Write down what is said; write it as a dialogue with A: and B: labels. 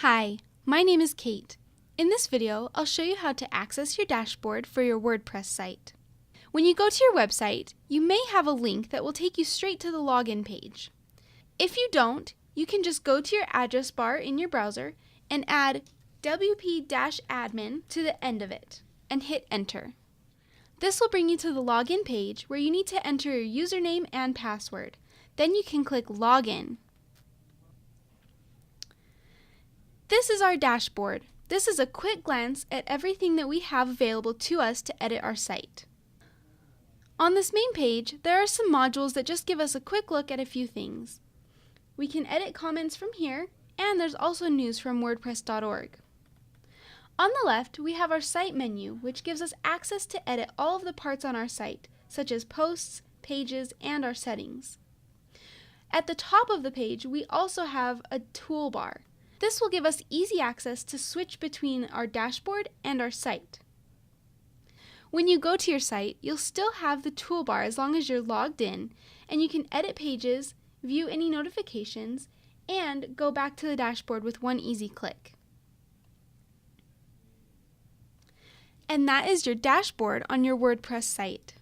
A: Hi, my name is Kate. In this video, I'll show you how to access your dashboard for your WordPress site. When you go to your website, you may have a link that will take you straight to the login page. If you don't, you can just go to your address bar in your browser and add wp-admin to the end of it and hit enter. This will bring you to the login page where you need to enter your username and password. Then you can click login. This is our dashboard. This is a quick glance at everything that we have available to us to edit our site. On this main page, there are some modules that just give us a quick look at a few things. We can edit comments from here, and there's also news from WordPress.org. On the left, we have our site menu, which gives us access to edit all of the parts on our site, such as posts, pages, and our settings. At the top of the page, we also have a toolbar. This will give us easy access to switch between our dashboard and our site. When you go to your site, you'll still have the toolbar as long as you're logged in, and you can edit pages, view any notifications, and go back to the dashboard with one easy click. And that is your dashboard on your WordPress site.